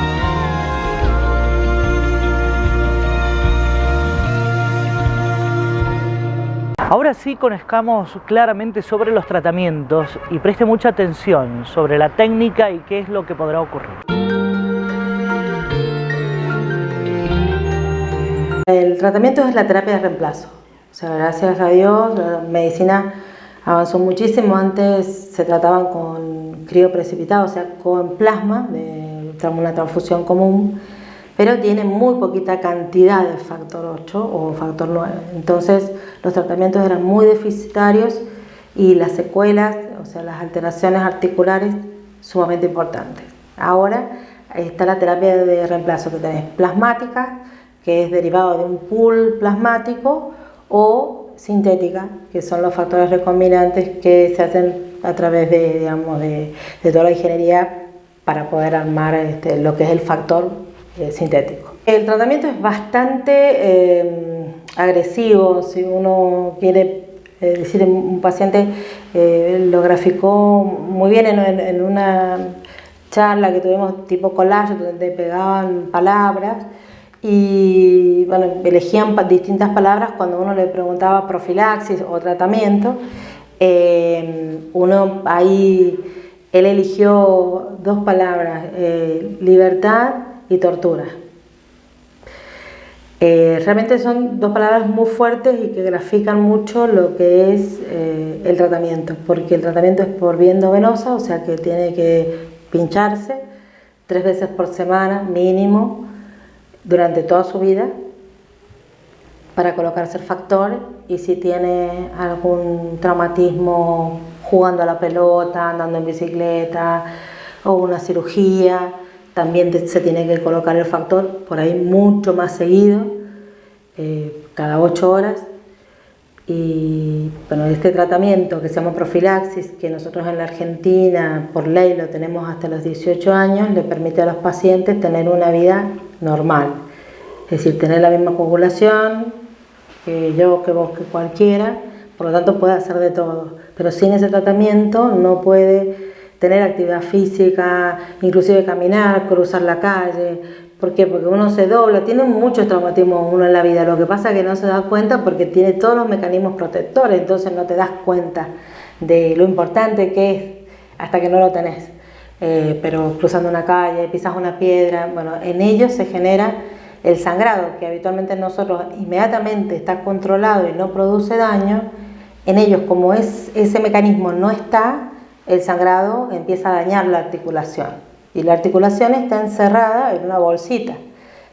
Ahora sí conozcamos claramente sobre los tratamientos y preste mucha atención sobre la técnica y qué es lo que podrá ocurrir. El tratamiento es la terapia de reemplazo. O sea, gracias a Dios la medicina avanzó muchísimo. Antes se trataban con crioprecipitado, o sea, con plasma, de una transfusión común, pero tiene muy poquita cantidad de factor 8 o factor 9. Entonces los tratamientos eran muy deficitarios y las secuelas, o sea, las alteraciones articulares, sumamente importantes. Ahora está la terapia de reemplazo, que tenés plasmática, que es derivado de un pool plasmático, o sintética, que son los factores recombinantes que se hacen a través de, digamos, de toda la ingeniería para poder armar lo que es el factor sintético. El tratamiento es bastante agresivo. Si uno quiere decir, un paciente lo graficó muy bien en una charla que tuvimos tipo collage, donde pegaban palabras y bueno, elegían distintas palabras cuando uno le preguntaba profilaxis o tratamiento. Uno ahí, él eligió 2 palabras, libertad y tortura. Realmente son 2 palabras muy fuertes y que grafican mucho lo que es el tratamiento, porque el tratamiento es por vía endovenosa, o sea que tiene que pincharse 3 veces por semana mínimo durante toda su vida para colocarse el factor, y si tiene algún traumatismo jugando a la pelota, andando en bicicleta o una cirugía, también se tiene que colocar el factor por ahí mucho más seguido, cada 8 horas. Y bueno, este tratamiento que se llama profilaxis, que nosotros en la Argentina por ley lo tenemos hasta los 18 años, le permite a los pacientes tener una vida normal, es decir, tener la misma coagulación que yo, que vos, que cualquiera, por lo tanto puede hacer de todo, pero sin ese tratamiento no puede tener actividad física, inclusive caminar, cruzar la calle. ¿Por qué? Porque uno se dobla, tiene muchos traumatismos uno en la vida, lo que pasa es que no se da cuenta porque tiene todos los mecanismos protectores, entonces no te das cuenta de lo importante que es hasta que no lo tenés. Pero cruzando una calle, pisas una piedra, bueno, en ellos se genera el sangrado, que habitualmente en nosotros inmediatamente está controlado y no produce daño. En ellos, como ese mecanismo no está, el sangrado empieza a dañar la articulación. Y la articulación está encerrada en una bolsita.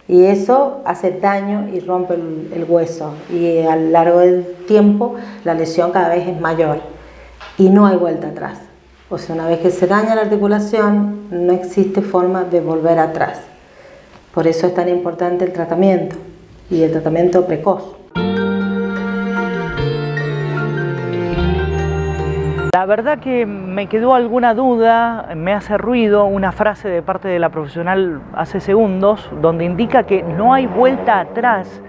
Y eso hace daño y rompe el hueso. Y a lo largo del tiempo la lesión cada vez es mayor. Y no hay vuelta atrás. O sea, una vez que se daña la articulación, no existe forma de volver atrás. Por eso es tan importante el tratamiento, y el tratamiento precoz. La verdad que me quedó alguna duda, me hace ruido una frase de parte de la profesional hace segundos, donde indica que no hay vuelta atrás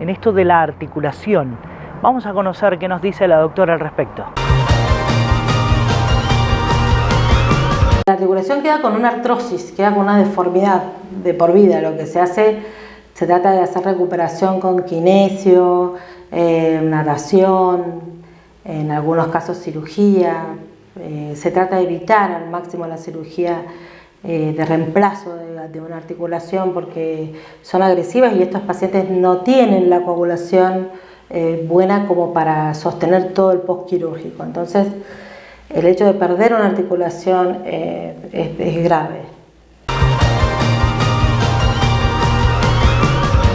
en esto de la articulación. Vamos a conocer qué nos dice la doctora al respecto. La articulación queda con una artrosis, queda con una deformidad de por vida. Lo que se hace, se trata de hacer recuperación con kinesio, natación, en algunos casos cirugía. Se trata de evitar al máximo la cirugía de reemplazo de una articulación porque son agresivas y estos pacientes no tienen la coagulación buena como para sostener todo el postquirúrgico. Entonces, el hecho de perder una articulación es grave.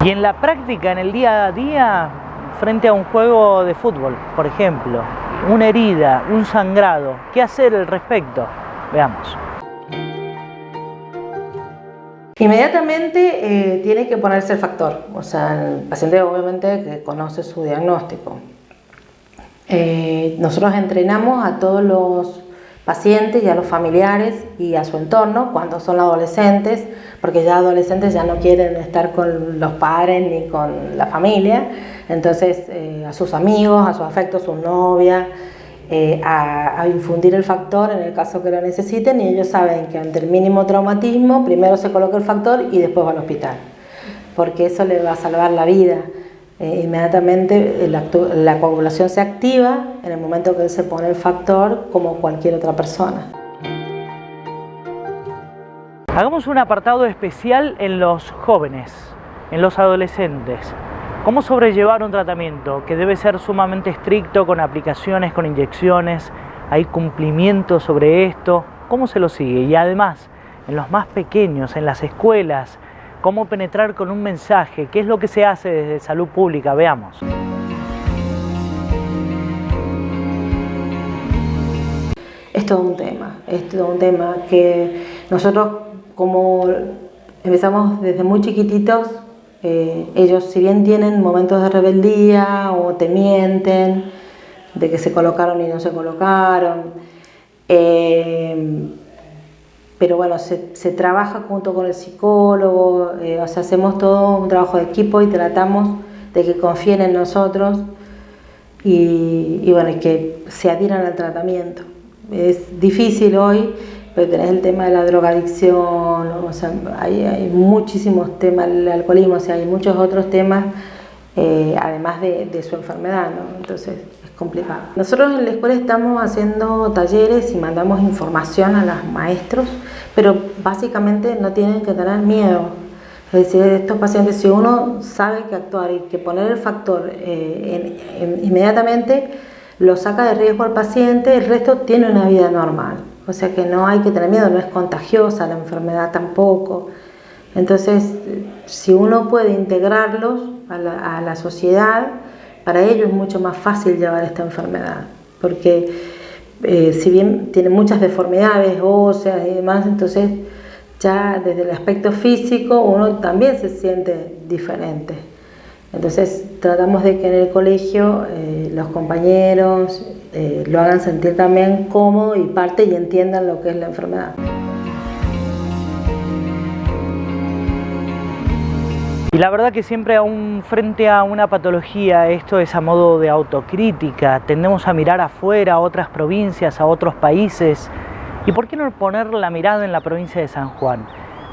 Y en la práctica, en el día a día, frente a un juego de fútbol, por ejemplo, una herida, un sangrado, ¿qué hacer al respecto? Veamos. Inmediatamente tiene que ponerse el factor, o sea, el paciente obviamente que conoce su diagnóstico. Nosotros entrenamos a todos los pacientes y a los familiares y a su entorno cuando son adolescentes, porque ya adolescentes ya no quieren estar con los padres ni con la familia, entonces a sus amigos, a sus afectos, sus novias, a infundir el factor en el caso que lo necesiten, y ellos saben que ante el mínimo traumatismo primero se coloca el factor y después va al hospital, porque eso le va a salvar la vida. Inmediatamente la coagulación se activa en el momento que él se pone el factor como cualquier otra persona. Hagamos un apartado especial en los jóvenes, en los adolescentes. ¿Cómo sobrellevar un tratamiento que debe ser sumamente estricto, con aplicaciones, con inyecciones? ¿Hay cumplimiento sobre esto? ¿Cómo se lo sigue? Y además, en los más pequeños, en las escuelas, ¿cómo penetrar con un mensaje? ¿Qué es lo que se hace desde salud pública? Veamos. Es todo un tema que nosotros, como empezamos desde muy chiquititos, ellos si bien tienen momentos de rebeldía o te mienten de que se colocaron y no se colocaron, pero bueno, se trabaja junto con el psicólogo, o sea, hacemos todo un trabajo de equipo y tratamos de que confíen en nosotros y bueno, y que se adhieran al tratamiento. Es difícil hoy, pero tenés el tema de la drogadicción, o sea, hay muchísimos temas, el alcoholismo, o sea, hay muchos otros temas, además de su enfermedad, ¿no? Entonces es complicado. Nosotros en la escuela estamos haciendo talleres y mandamos información a los maestros, pero básicamente no tienen que tener miedo. Es decir, estos pacientes, si uno sabe que actuar y que poner el factor inmediatamente, lo saca de riesgo al paciente, el resto tiene una vida normal. O sea que no hay que tener miedo, no es contagiosa la enfermedad tampoco. Entonces, si uno puede integrarlos a la sociedad, para ellos es mucho más fácil llevar esta enfermedad. Porque si bien tiene muchas deformidades óseas y demás, entonces ya desde el aspecto físico uno también se siente diferente. Entonces tratamos de que en el colegio los compañeros lo hagan sentir también cómodo y parte y entiendan lo que es la enfermedad. Y la verdad que siempre aún frente a una patología, esto es a modo de autocrítica, tendemos a mirar afuera, a otras provincias, a otros países. ¿Y por qué no poner la mirada en la provincia de San Juan?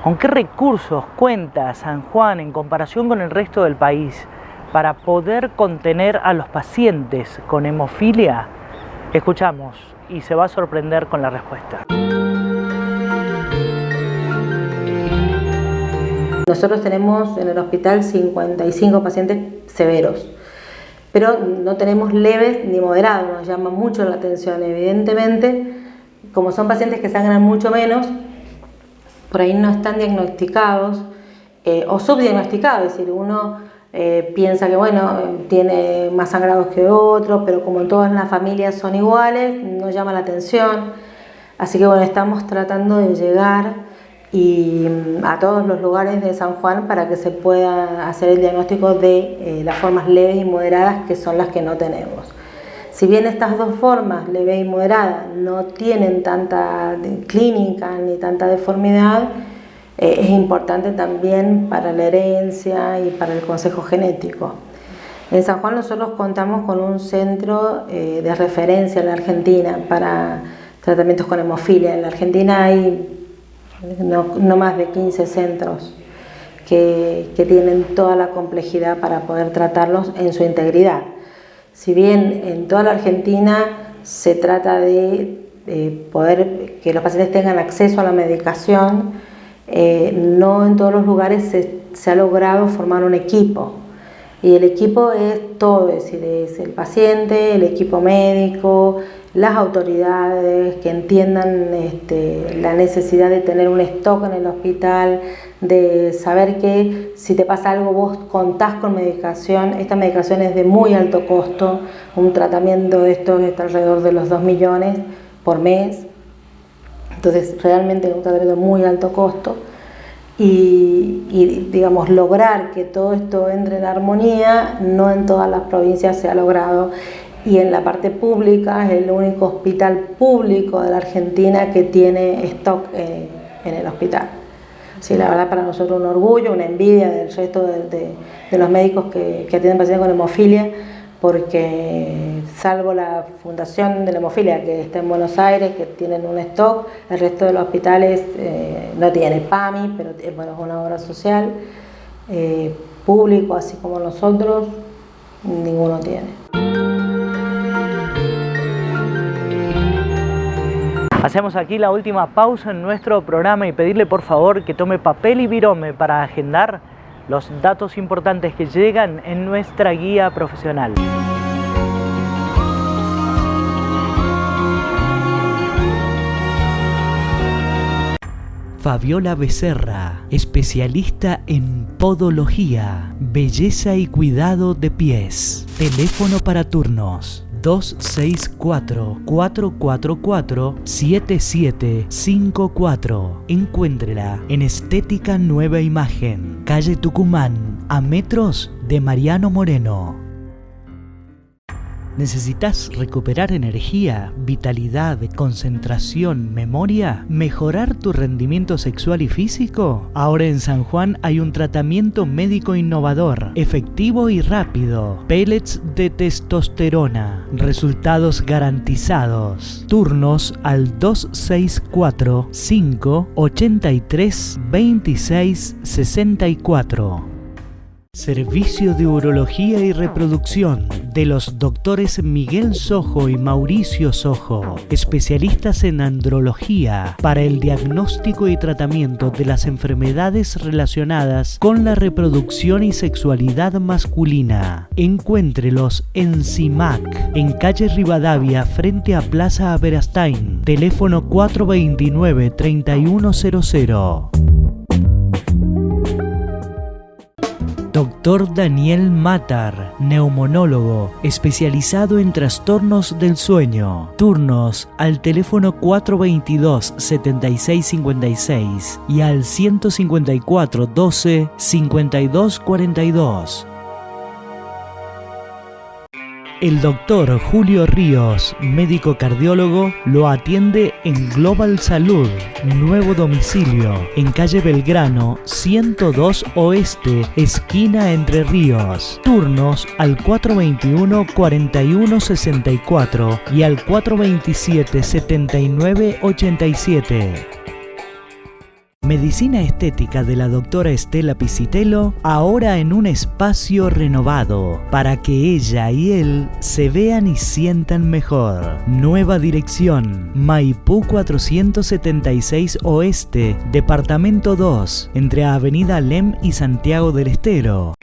¿Con qué recursos cuenta San Juan en comparación con el resto del país para poder contener a los pacientes con hemofilia? Escuchamos y se va a sorprender con la respuesta. Nosotros tenemos en el hospital 55 pacientes severos, pero no tenemos leves ni moderados, nos llama mucho la atención. Evidentemente, como son pacientes que sangran mucho menos, por ahí no están diagnosticados o subdiagnosticados, es decir, uno piensa que bueno, tiene más sangrados que otro, pero como todas las familias son iguales, no llama la atención. Así que bueno, estamos tratando de llegar a todos los lugares de San Juan para que se pueda hacer el diagnóstico de las formas leves y moderadas, que son las que no tenemos. Si bien estas dos formas, leve y moderada, no tienen tanta clínica ni tanta deformidad, es importante también para la herencia y para el consejo genético. En San Juan nosotros contamos con un centro de referencia en la Argentina para tratamientos con hemofilia. En la Argentina hay no más de 15 centros que tienen toda la complejidad para poder tratarlos en su integridad. Si bien en toda la Argentina se trata de poder que los pacientes tengan acceso a la medicación, no en todos los lugares se ha logrado formar un equipo. Y el equipo es todo, es decir, es el paciente, el equipo médico, las autoridades que entiendan la necesidad de tener un stock en el hospital, de saber que si te pasa algo vos contás con medicación. Esta medicación es de muy alto costo, un tratamiento de estos está alrededor de los 2 millones por mes, entonces realmente es un tratamiento de muy alto costo. Y digamos, lograr que todo esto entre en armonía, no en todas las provincias se ha logrado, y en la parte pública es el único hospital público de la Argentina que tiene stock en el hospital. Sí, la verdad para nosotros un orgullo, una envidia del resto de los médicos que atienden pacientes con hemofilia, porque salvo la Fundación de la Hemofilia que está en Buenos Aires, que tienen un stock, el resto de los hospitales no tiene. PAMI, pero bueno, es una obra social, público, así como nosotros, ninguno tiene. Hacemos aquí la última pausa en nuestro programa y pedirle por favor que tome papel y virome para agendar los datos importantes que llegan en nuestra guía profesional. Fabiola Becerra, especialista en podología, belleza y cuidado de pies. Teléfono para turnos 264-444-7754. Encuéntrela en Estética Nueva Imagen, calle Tucumán, a metros de Mariano Moreno. ¿Necesitas recuperar energía, vitalidad, concentración, memoria? ¿Mejorar tu rendimiento sexual y físico? Ahora en San Juan hay un tratamiento médico innovador, efectivo y rápido. Pellets de testosterona. Resultados garantizados. Turnos al 264-583-2664. Servicio de Urología y Reproducción de los doctores Miguel Sojo y Mauricio Sojo, especialistas en andrología para el diagnóstico y tratamiento de las enfermedades relacionadas con la reproducción y sexualidad masculina. Encuéntrelos en CIMAC, en calle Rivadavia, frente a Plaza Aberastain. Teléfono 429-3100. Dr. Daniel Matar, neumonólogo, especializado en trastornos del sueño. Turnos al teléfono 422-7656 y al 154-12-5242. El doctor Julio Ríos, médico cardiólogo, lo atiende en Global Salud, nuevo domicilio, en calle Belgrano, 102 Oeste, esquina Entre Ríos. Turnos al 421-4164 y al 427-7987. Medicina estética de la doctora Estela Piscitello, ahora en un espacio renovado, para que ella y él se vean y sientan mejor. Nueva dirección, Maipú 476 Oeste, Departamento 2, entre Avenida Lem y Santiago del Estero.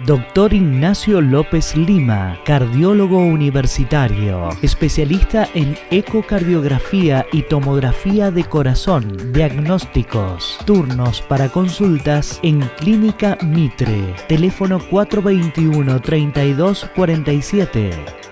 Doctor Ignacio López Lima, cardiólogo universitario, especialista en ecocardiografía y tomografía de corazón, diagnósticos, turnos para consultas en Clínica Mitre, teléfono 421-3247.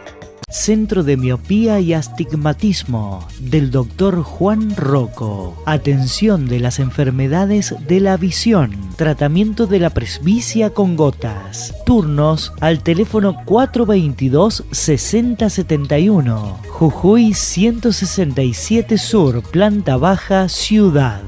Centro de Miopía y Astigmatismo del Dr. Juan Rocco. Atención de las enfermedades de la visión. Tratamiento de la presbicia con gotas. Turnos al teléfono 422-6071. Jujuy 167 Sur, planta baja, Ciudad.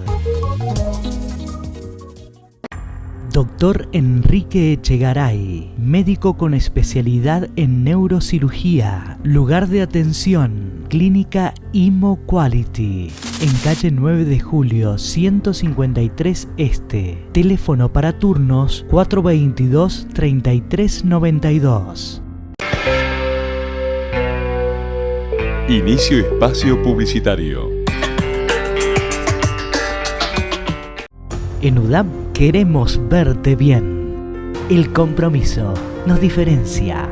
Doctor Enrique Echegaray, médico con especialidad en neurocirugía, lugar de atención, Clínica Imo Quality, en calle 9 de Julio 153 Este, teléfono para turnos 422-3392. Inicio espacio publicitario. En UDAP queremos verte bien. El compromiso nos diferencia.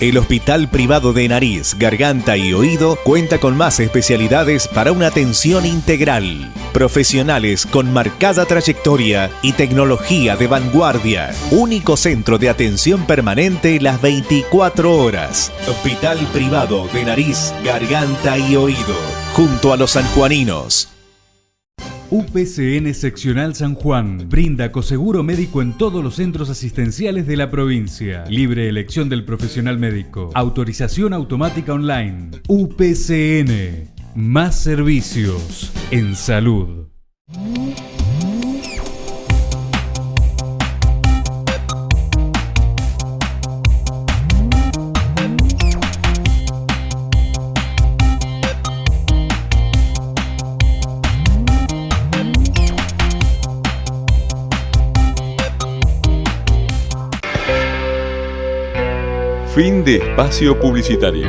El Hospital Privado de Nariz, Garganta y Oído cuenta con más especialidades para una atención integral. Profesionales con marcada trayectoria y tecnología de vanguardia. Único centro de atención permanente las 24 horas. Hospital Privado de Nariz, Garganta y Oído. Junto a los sanjuaninos. UPCN Seccional San Juan brinda coseguro médico en todos los centros asistenciales de la provincia. Libre elección del profesional médico. Autorización automática online. UPCN. Más servicios en salud. Fin de espacio publicitario.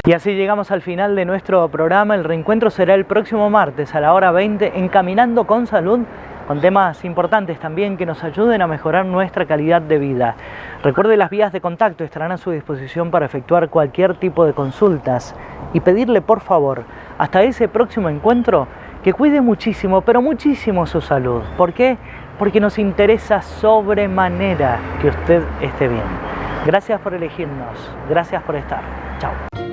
Y así llegamos al final de nuestro programa. El reencuentro será el próximo martes a la hora 20 en Caminando con Salud, con temas importantes también que nos ayuden a mejorar nuestra calidad de vida. Recuerde, las vías de contacto estarán a su disposición para efectuar cualquier tipo de consultas y pedirle por favor, hasta ese próximo encuentro, que cuide muchísimo, pero muchísimo su salud. ¿Por qué? Porque nos interesa sobremanera que usted esté bien. Gracias por elegirnos, gracias por estar. Chao.